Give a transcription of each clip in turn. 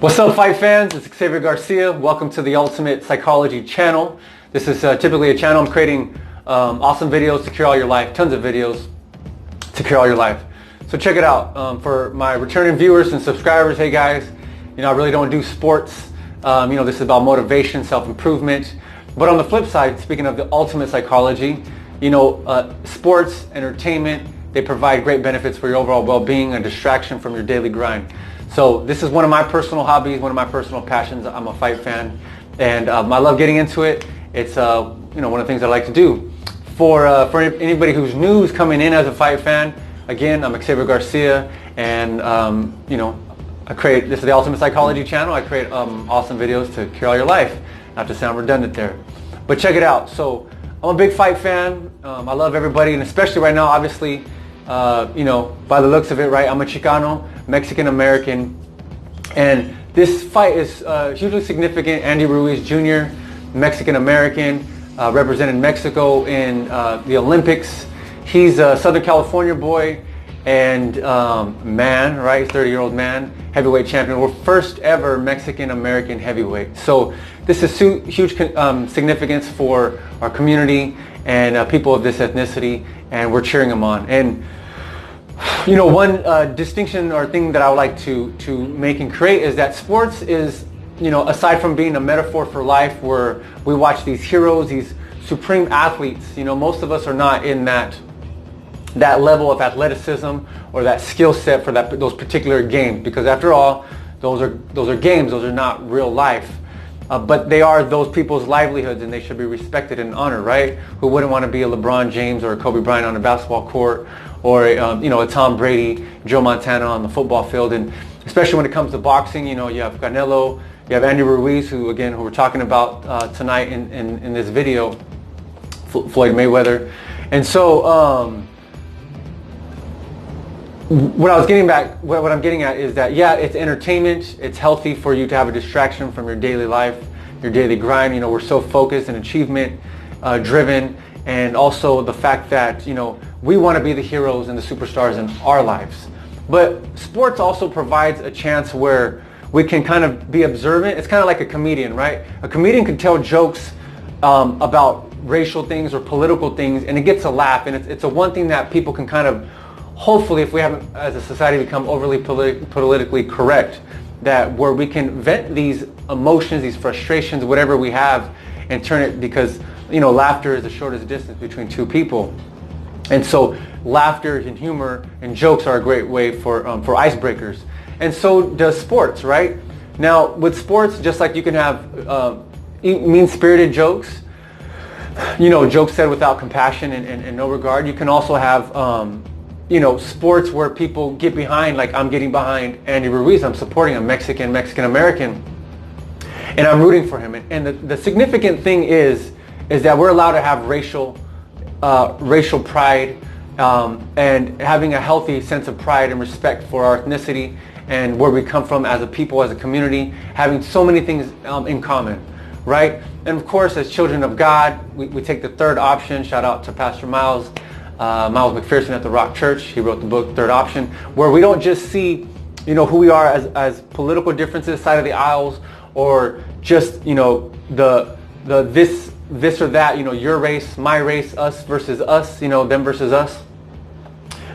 What's up, fight fans? It's Xavier Garcia. Welcome to the Ultimate Psychology channel. This is typically a channel I'm creating awesome videos to cure all your life, tons of videos to cure all your life. So check it out. For my returning viewers and subscribers, hey guys, I really don't do sports. This is about motivation, self-improvement. But on the flip side, speaking of the ultimate psychology, sports, entertainment, they provide great benefits for your overall well-being, a distraction from your daily grind. So this is one of my personal hobbies, one of my personal passions. I'm a fight fan, and I love getting into it. It's one of the things I like to do. For anybody who's new, who's coming in as a fight fan, again, I'm Xavier Garcia, and this is the Ultimate Psychology channel. I create awesome videos to cure all your life. Not to sound redundant there, but check it out. So I'm a big fight fan. I love everybody, and especially right now, obviously, by the looks of it, right? I'm a Chicano, Mexican American, and this fight is hugely significant. Andy Ruiz Jr., Mexican American, represented Mexico in the Olympics. He's a Southern California boy and man, right? 30-year-old man, heavyweight champion. We're first ever Mexican American heavyweight. So this is huge significance for our community and people of this ethnicity, and we're cheering him on. And one distinction or thing that I would like to make and create is that sports is, aside from being a metaphor for life where we watch these heroes, these supreme athletes, most of us are not in that level of athleticism or that skill set for those particular games, because after all, those are games, those are not real life. But they are those people's livelihoods, and they should be respected and honored, right? Who wouldn't want to be a LeBron James or a Kobe Bryant on a basketball court, or a Tom Brady, Joe Montana on the football field? And especially when it comes to boxing, you have Canelo, you have Andy Ruiz, who we're talking about tonight in this video, Floyd Mayweather. And so what I'm getting at is that, yeah, it's entertainment. It's healthy for you to have a distraction from your daily life, your daily grind. We're so focused and achievement driven, and also the fact that, we want to be the heroes and the superstars in our lives. But sports also provides a chance where we can kind of be observant. It's kind of like a comedian, right? A comedian can tell jokes about racial things or political things, and it gets a laugh. And it's a one thing that people can kind of, hopefully, if we haven't as a society become overly politically correct, that where we can vent these emotions, these frustrations, whatever we have, and turn it, because laughter is the shortest distance between two people. And so laughter and humor and jokes are a great way for icebreakers. And so does sports, right? Now with sports, just like you can have mean-spirited jokes, jokes said without compassion and no regard, you can also have sports where people get behind, like I'm getting behind Andy Ruiz. I'm supporting a Mexican American, and I'm rooting for him. And the significant thing is that we're allowed to have racial pride, and having a healthy sense of pride and respect for our ethnicity and where we come from as a people, as a community, having so many things in common, right? And of course, as children of God, we take the third option. Shout out to Pastor Miles McPherson at the Rock Church. He wrote the book Third Option, where we don't just see who we are as political differences, side of the aisles, or just this or that, your race, my race, us versus us, them versus us,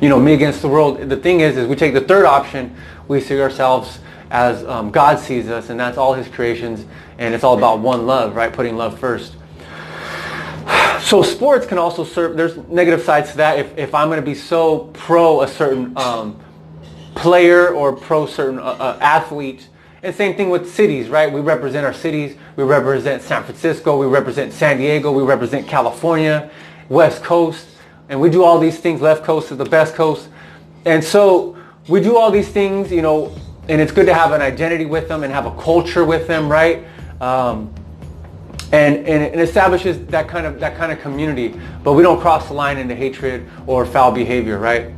me against the world. The thing is we take the third option. We see ourselves as God sees us, and that's all his creations, and it's all about one love, right? Putting love first. So sports can also serve, there's negative sides to that. If I'm going to be so pro a certain player or pro certain athlete. And same thing with cities, right? We represent our cities. We represent San Francisco. We represent San Diego. We represent California, West Coast. And we do all these things. Left Coast is the best coast. And so we do all these things, and it's good to have an identity with them and have a culture with them, right? And it establishes that kind of community. But we don't cross the line into hatred or foul behavior, right?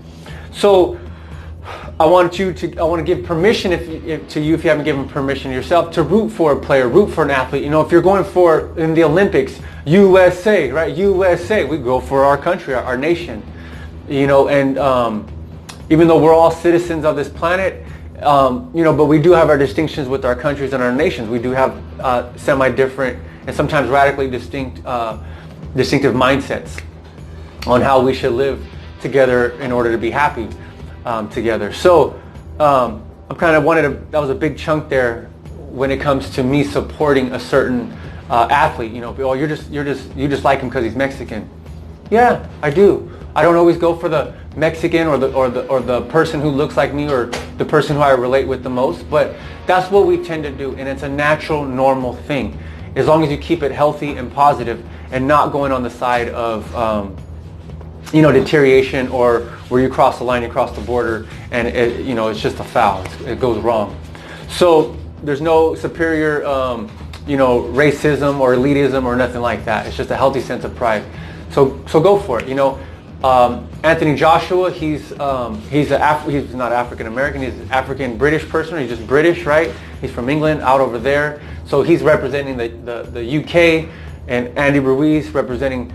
So I want to give permission to you, if you haven't given permission yourself, to root for a player, root for an athlete. If you're going for, in the Olympics, USA, right? USA, we go for our country, our nation. And even though we're all citizens of this planet, But we do have our distinctions with our countries and our nations. We do have semi-different and sometimes radically distinctive mindsets on how we should live together in order to be happy together. So I'm kind of that was a big chunk there when it comes to me supporting a certain athlete. Oh, you just like him because he's Mexican. Yeah, I do. I don't always go for the Mexican or the person who looks like me or the person who I relate with the most, but that's what we tend to do, and it's a natural, normal thing, as long as you keep it healthy and positive and not going on the side of deterioration, or where you cross the line, you cross the border, and it's just a foul. It goes wrong. So there's no superior racism or elitism or nothing like that. It's just a healthy sense of pride. So go for it. Anthony Joshua, he's not African American. He's an African British person. He's just British, right? He's from England, out over there. So he's representing the UK, and Andy Ruiz representing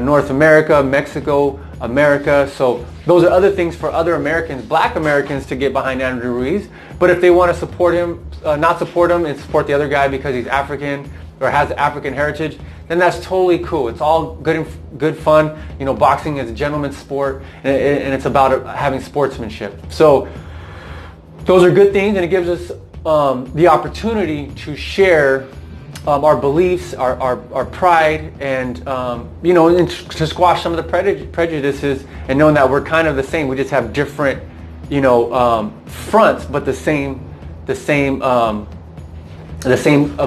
North America, Mexico, America. So those are other things for other Americans, Black Americans, to get behind Andy Ruiz. But if they want to support him, not support him, and support the other guy because he's African or has African heritage, then that's totally cool. It's all good fun. Boxing is a gentleman's sport, and it's about having sportsmanship. So those are good things, and it gives us the opportunity to share our beliefs, our pride, and and to squash some of the prejudices, and knowing that we're kind of the same. We just have different fronts, but the same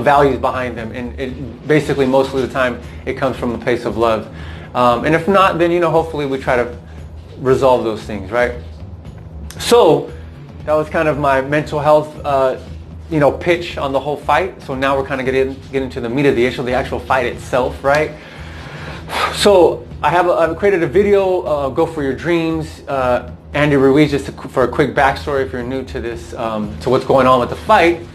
values behind them, and it basically most of the time it comes from a place of love, and if not, then hopefully we try to resolve those things, right? So that was kind of my mental health pitch on the whole fight. So now we're kind of getting into the meat of the issue, the actual fight itself, right? So I've created a video, Go For Your Dreams. Andy Ruiz, just for a quick backstory if you're new to this, to what's going on with the fight.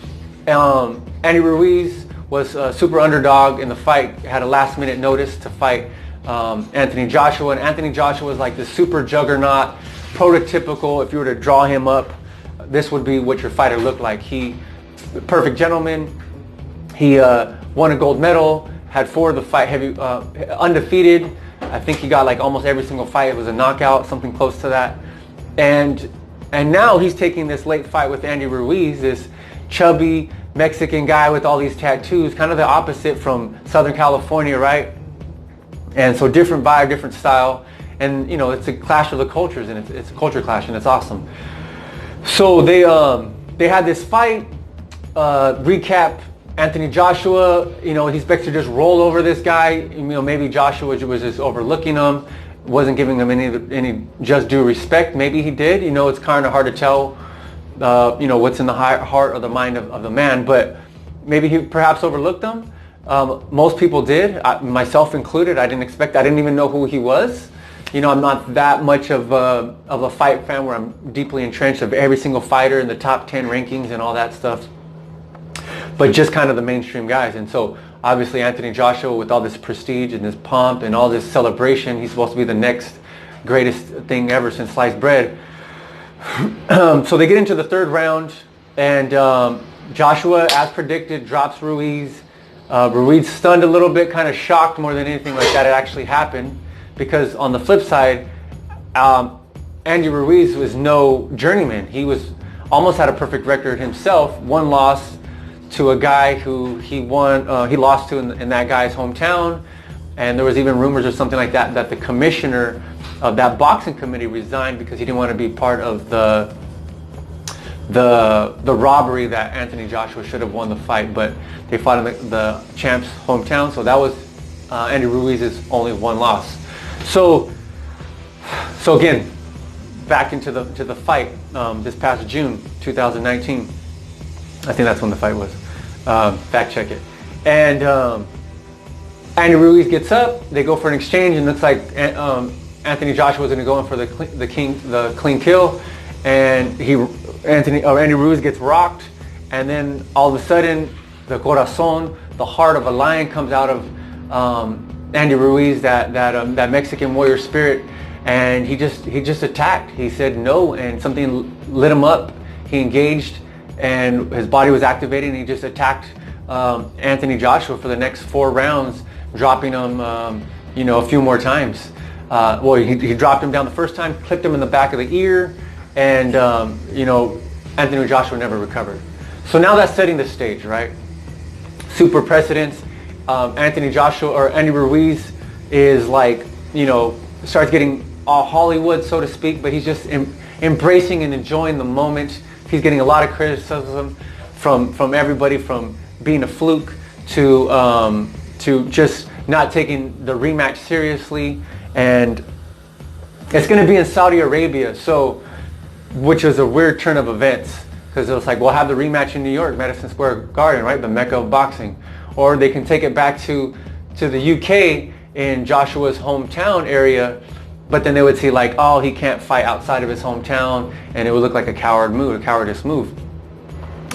Andy Ruiz was a super underdog in the fight, had a last minute notice to fight Anthony Joshua, and Anthony Joshua was like the super juggernaut, prototypical. If you were to draw him up, this would be what your fighter looked like. Perfect gentleman. He won a gold medal, had 4 of the fight, undefeated. I think he got like almost every single fight. It was a knockout, something close to that. And now he's taking this late fight with Andy Ruiz, this chubby Mexican guy with all these tattoos, kind of the opposite from Southern California, right? And so different vibe, different style, and it's a clash of the cultures, and it's a culture clash, and it's awesome. So they had this fight. Recap: Anthony Joshua, he expects to just roll over this guy. Maybe Joshua was just overlooking him, wasn't giving him any just due respect. Maybe he did. It's kind of hard to tell. What's in the heart or the mind of the man, but maybe he perhaps overlooked him. Most people did, myself included. I didn't even know who he was. I'm not that much of a fight fan where I'm deeply entrenched of every single fighter in the top 10 rankings and all that stuff, but just kind of the mainstream guys. And so obviously Anthony Joshua, with all this prestige and this pomp and all this celebration, he's supposed to be the next greatest thing ever since sliced bread. So they get into the 3rd round, and Joshua, as predicted, drops Ruiz. Ruiz stunned a little bit, kind of shocked more than anything like that it actually happened, because on the flip side, Andy Ruiz was no journeyman. He almost had a perfect record himself. One loss to a guy who he lost to in that guy's hometown, and there was even rumors or something like that the commissioner of that boxing committee resigned because he didn't want to be part of the robbery that Anthony Joshua should have won the fight, but they fought in the champ's hometown. So that was Andy Ruiz's only one loss. So again, back into the fight this past June 2019. I think that's when the fight was. Fact check it. And Andy Ruiz gets up. They go for an exchange, and it looks like Anthony Joshua was going to go in for the clean kill, and Andy Ruiz gets rocked, and then all of a sudden the corazón, the heart of a lion, comes out of Andy Ruiz, that Mexican warrior spirit, and he just attacked. He said no, and something lit him up. he engaged and his body was activated, and he just attacked Anthony Joshua for the next 4 rounds, dropping him a few more times. He dropped him down the first time, clipped him in the back of the ear, and Anthony Joshua never recovered. So now that's setting the stage, right? Super precedence. Andy Ruiz is like, starts getting all Hollywood, so to speak, but he's just embracing and enjoying the moment. He's getting a lot of criticism from everybody, from being a fluke to just not taking the rematch seriously. And it's going to be in Saudi Arabia, which is a weird turn of events, because it was like, we'll have the rematch in New York, Madison Square Garden, right, the mecca of boxing. Or they can take it back to the UK in Joshua's hometown area, but then they would see like, oh, he can't fight outside of his hometown, and it would look like a cowardice move.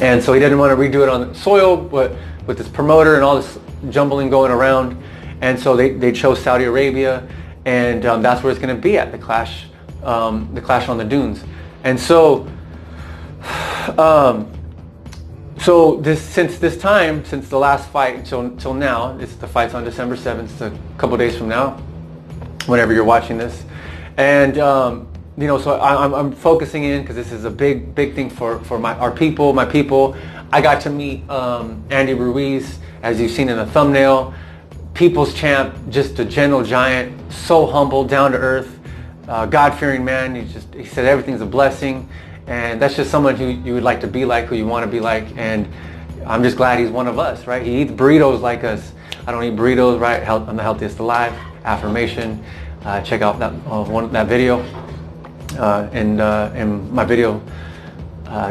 And so he didn't want to redo it on the soil, but with this promoter and all this jumbling going around. And so they chose Saudi Arabia, and that's where it's going to be at, the clash on the dunes. And so since the last fight until now, the fight's on December 7th, it's a couple days from now, whenever you're watching this. And so I'm focusing in, because this is a big thing for my people. I got to meet Andy Ruiz, as you've seen in the thumbnail. People's champ, just a gentle giant, so humble, down to earth, God-fearing man. He said everything's a blessing, and that's just someone who you would like to be like, who you want to be like. And I'm just glad he's one of us, right? He eats burritos like us. I don't eat burritos, right? I'm the healthiest alive. Affirmation. Check out that video in my video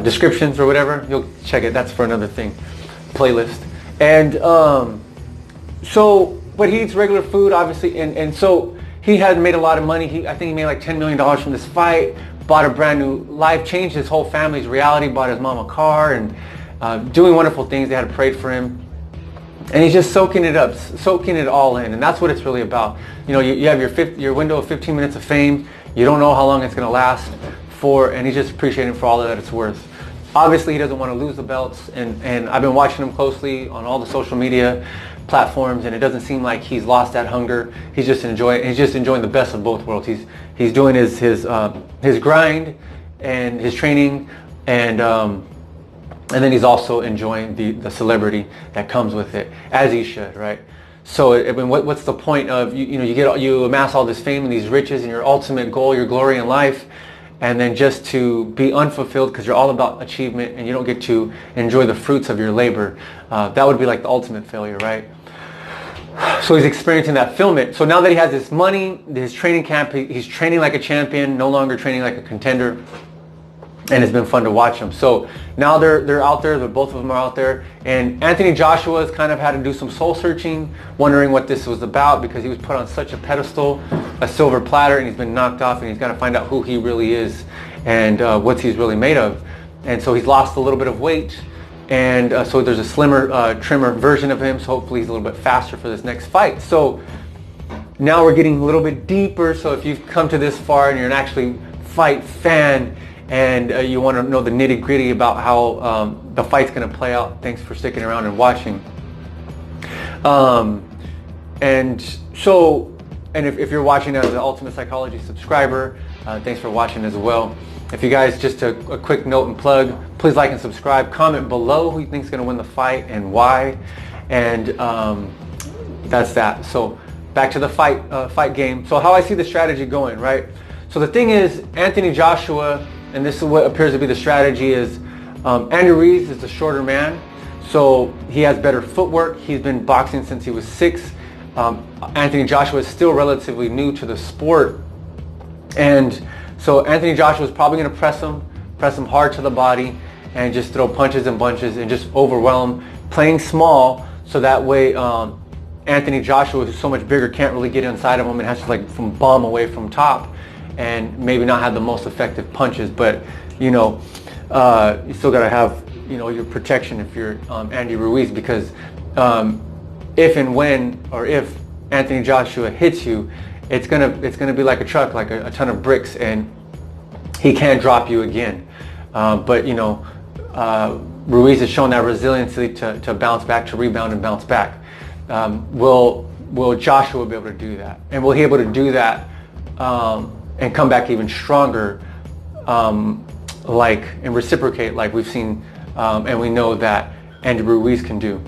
descriptions or whatever. You'll check it. That's for another thing. Playlist. And but he eats regular food, obviously, and so he had made a lot of money. I think he made like $10 million from this fight, bought a brand new life, changed his whole family's reality, bought his mom a car, and doing wonderful things. They had prayed for him. And he's just soaking it up, soaking it all in. And that's what it's really about. You have your window of 15 minutes of fame. You don't know how long it's going to last for, and he's just appreciating for all that it's worth. Obviously, he doesn't want to lose the belts, and I've been watching him closely on all the social media platforms, and it doesn't seem like he's lost that hunger. He's just enjoying the best of both worlds. He's doing his grind and his training, and then he's also enjoying the celebrity that comes with it, as he should, right? So I mean, what's the point of you amass all this fame and these riches and your ultimate goal, your glory in life, and then just to be unfulfilled because you're all about achievement and you don't get to enjoy the fruits of your labor? That would be like the ultimate failure, right? So he's experiencing that fulfillment. So now that he has this money, his training camp, he's training like a champion, no longer training like a contender. And it's been fun to watch them. So now they're out there. Both of them are out there. And Anthony Joshua has kind of had to do some soul searching, wondering what this was about, because he was put on such a pedestal, a silver platter, and he's been knocked off, and he's got to find out who he really is and what he's really made of. And so he's lost a little bit of weight. And so there's a slimmer, trimmer version of him. So hopefully he's a little bit faster for this next fight. So now we're getting a little bit deeper. So if you've come to this far and you're an actually fight fan, and you want to know the nitty-gritty about how the fight's going to play out, thanks for sticking around and watching. And if you're watching as an Ultimate Psychology subscriber, thanks for watching as well. If you guys, just a quick note and plug, please like and subscribe. Comment below who you think is going to win the fight and why. And that's that. So back to the fight game. So how I see the strategy going, right? So the thing is, Anthony Joshua, and this is what appears to be the strategy, is Andy Ruiz is the shorter man, so he has better footwork. He's been boxing since he was 6. Anthony Joshua is still relatively new to the sport, and so Anthony Joshua is probably going to press him hard to the body, and just throw punches and bunches and just overwhelm, playing small, so that way Anthony Joshua, who's so much bigger, can't really get inside of him and has to bomb away from top, and maybe not have the most effective punches. But you still got to have your protection if you're Andy Ruiz, because if Anthony Joshua hits you, it's gonna be like a truck, like a ton of bricks, and he can't drop you again. But Ruiz has shown that resiliency to bounce back, to rebound and bounce back. Will Joshua be able to do that? And will he be able to do that and come back even stronger, and reciprocate like we've seen and we know that Andy Ruiz can do?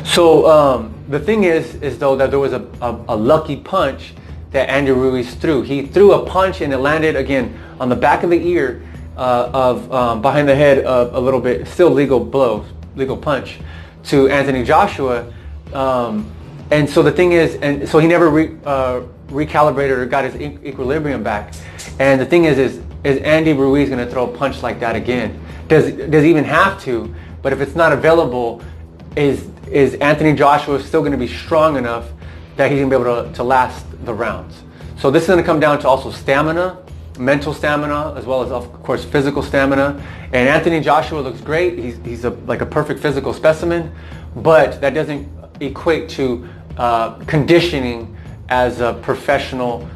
So the thing is though that there was a lucky punch that Andy Ruiz threw. He threw a punch and it landed again on the back of the ear behind the head a little bit, still legal blow, legal punch to Anthony Joshua. And so the thing is, and so he never recalibrated or got his equilibrium back. And the thing is Andy Ruiz going to throw a punch like that again? Does he even have to? But if it's not available, is Anthony Joshua still going to be strong enough that he's going to be able to last the rounds? So this is going to come down to also stamina, mental stamina, as well as of course physical stamina. And Anthony Joshua looks great. He's like a perfect physical specimen, but that doesn't equate to conditioning as a professional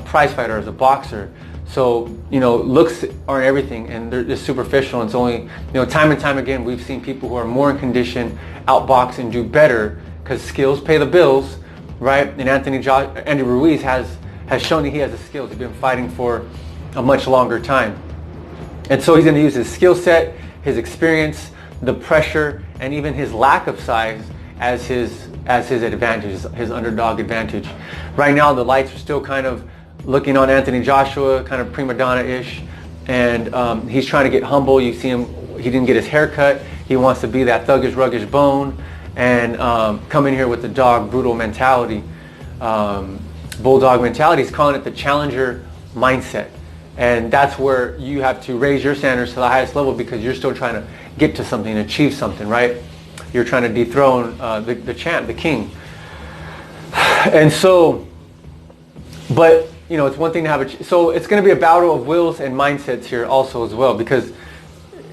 prize fighter, as a boxer. So looks aren't everything, and they're superficial. And it's only time and time again we've seen people who are more in condition outbox and do better because skills pay the bills, right? And Andy Ruiz has shown that he has the skills. He's been fighting for a much longer time, and so he's going to use his skill set, his experience, the pressure, and even his lack of size as his advantage, his underdog advantage. Right now the lights are still kind of looking on Anthony Joshua, kind of prima donna-ish, and he's trying to get humble. You see him, he didn't get his hair cut. He wants to be that thuggish, ruggish bone and come in here with the dog, brutal mentality, bulldog mentality. He's calling it the challenger mindset. And that's where you have to raise your standards to the highest level because you're still trying to get to something, achieve something, right? You're trying to dethrone the champ, the king. And so, but it's one thing to have so it's going to be a battle of wills and mindsets here also as well, because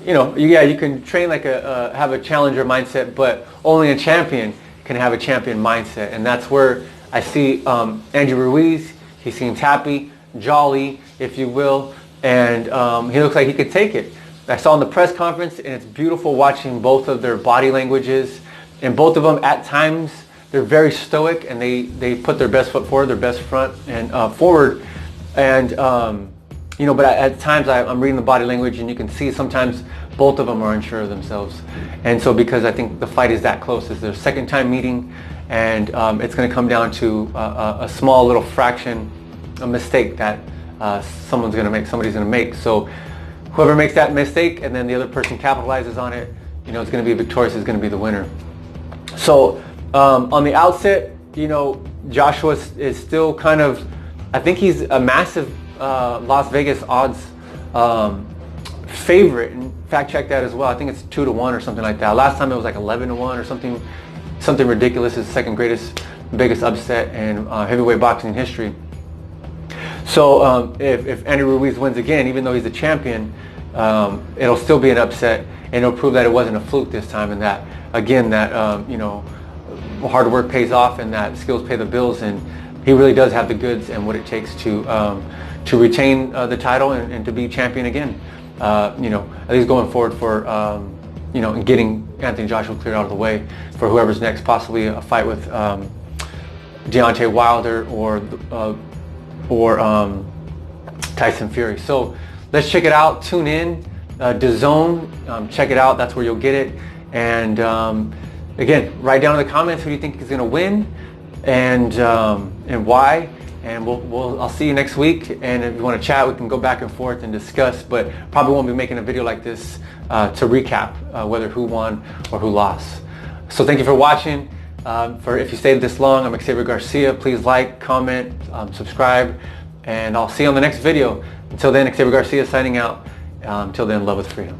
you can train like have a challenger mindset, but only a champion can have a champion mindset. And that's where I see Andy Ruiz. He seems happy, jolly, if you will, and he looks like he could take it. I saw in the press conference, and it's beautiful watching both of their body languages, and both of them at times they're very stoic, and they put their best foot forward, their best front and forward, and but at times I'm reading the body language, and you can see sometimes both of them are unsure of themselves. And so because I think the fight is that close, it's their second time meeting, and it's going to come down to a small little fraction, a mistake that somebody's going to make. So whoever makes that mistake and then the other person capitalizes on it, it's going to be victorious, is going to be the winner. So on the outset, Joshua is still kind of, I think he's a massive Las Vegas odds favorite. And fact check that as well. I think it's 2-1 or something like that. Last time it was like 11-1 or something ridiculous. It's the second biggest upset in heavyweight boxing history. So if Andy Ruiz wins again, even though he's the champion, it'll still be an upset, and it'll prove that it wasn't a fluke this time, and that again that hard work pays off, and that skills pay the bills, and he really does have the goods and what it takes to retain the title and to be champion again. At least going forward for getting Anthony Joshua cleared out of the way for whoever's next, possibly a fight with Deontay Wilder or Tyson Fury. So let's check it out. Tune in, DAZN. Check it out. That's where you'll get it. And again, write down in the comments who you think is going to win and why. And I'll see you next week. And if you want to chat, we can go back and forth and discuss. But probably won't be making a video like this to recap whether who won or who lost. So thank you for watching. If you stayed this long, I'm Xavier Garcia. Please like, comment, subscribe, and I'll see you on the next video. Until then, Xavier Garcia signing out. Until then, love with freedom.